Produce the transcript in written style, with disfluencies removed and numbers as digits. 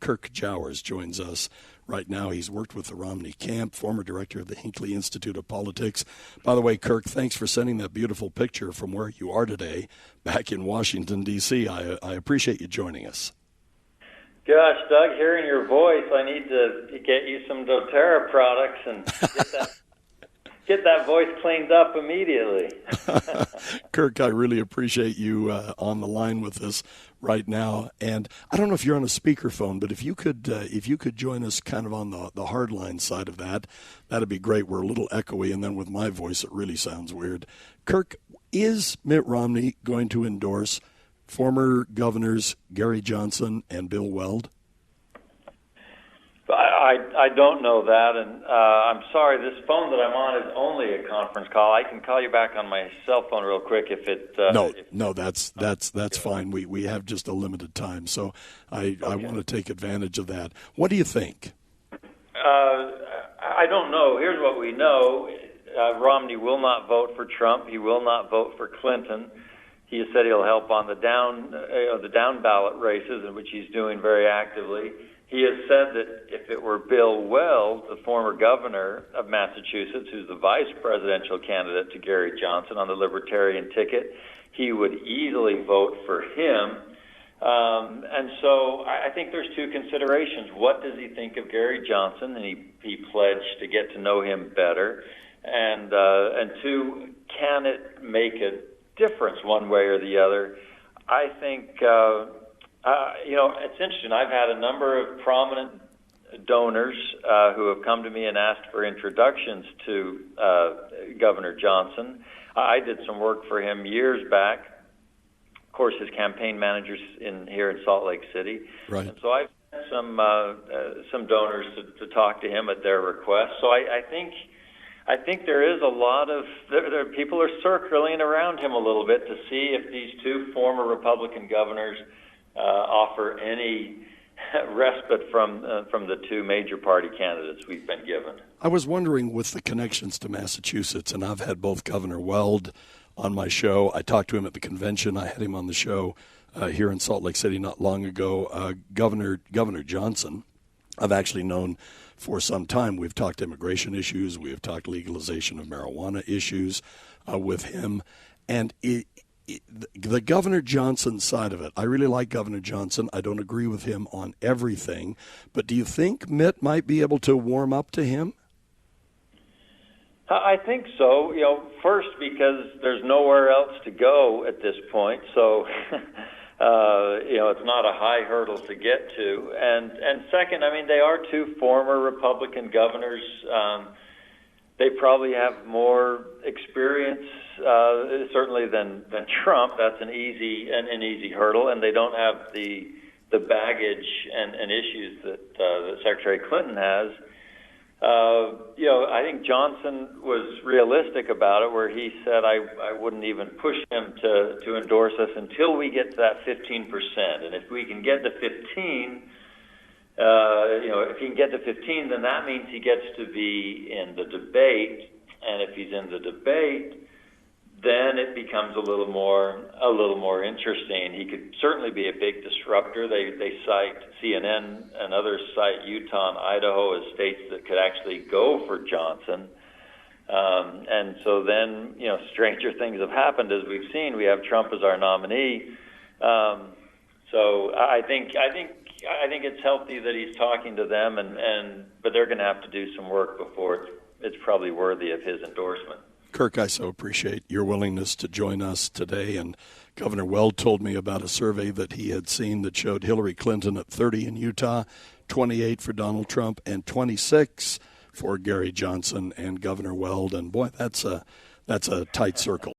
Kirk Jowers joins us right now. He's worked with the Romney camp, former director of the Hinckley Institute of Politics. By the way, Kirk, thanks for sending that beautiful picture from where you are today back in Washington, D.C. I appreciate you joining us. Gosh, Doug, hearing your voice, I need to get you some doTERRA products and get that voice cleaned up immediately. Kirk, I really appreciate you on the line with us right now. And I don't know if you're on a speakerphone, but if you could join us kind of on the hardline side of that, that'd be great. We're a little echoey, and then with my voice, it really sounds weird. Kirk, is Mitt Romney going to endorse former governors Gary Johnson and Bill Weld? I don't know that, and I'm sorry. This phone that I'm on is only a conference call. I can call you back on my cell phone real quick if it. No, that's fine. We have just a limited time, so I want to take advantage of that. What do you think? I don't know. Here's what we know: Romney will not vote for Trump. He will not vote for Clinton. He has said he'll help on the down ballot races, in which he's doing very actively. He has said that if it were Bill Weld, the former governor of Massachusetts, who's the vice presidential candidate to Gary Johnson on the Libertarian ticket, he would easily vote for him. And so I think there's two considerations. What does he think of Gary Johnson? And he pledged to get to know him better. And two, can it make a difference one way or the other? I think... it's interesting. I've had a number of prominent donors who have come to me and asked for introductions to Governor Johnson. I did some work for him years back. Of course, his campaign managers here in Salt Lake City. Right. And so I've had some donors to talk to him at their request. So I think there is a lot of people are circling around him a little bit to see if these two former Republican governors offer any respite from the two major party candidates we've been given. I was wondering, with the connections to Massachusetts, and I've had both Governor Weld on my show. I talked to him at the convention. I had him on the show here in Salt Lake City not long ago. Governor Johnson, I've actually known for some time. We've talked immigration issues. We have talked legalization of marijuana issues with him. And the Governor Johnson side of it, I really like Governor Johnson. I don't agree with him on everything. But do you think Mitt might be able to warm up to him? I think so. First, because there's nowhere else to go at this point. So, it's not a high hurdle to get to. And second, they are two former Republican governors. They probably have more experience, certainly than Trump. That's an easy hurdle, and they don't have the baggage and issues that Secretary Clinton has. I think Johnson was realistic about it, where he said, I wouldn't even push him to endorse us until we get to that 15%. And if we can get to 15, if he can get to 15, then that means he gets to be in the debate. And if he's in the debate, then it becomes a little more interesting. He could certainly be a big disruptor. They cite CNN and others cite Utah and Idaho as states that could actually go for Johnson. And so then, stranger things have happened, as we've seen. We have Trump as our nominee. So I think it's healthy that he's talking to them, but they're going to have to do some work before it's probably worthy of his endorsement. Kirk, I so appreciate your willingness to join us today. And Governor Weld told me about a survey that he had seen that showed Hillary Clinton at 30 in Utah, 28 for Donald Trump, and 26 for Gary Johnson and Governor Weld. And boy, that's a tight circle.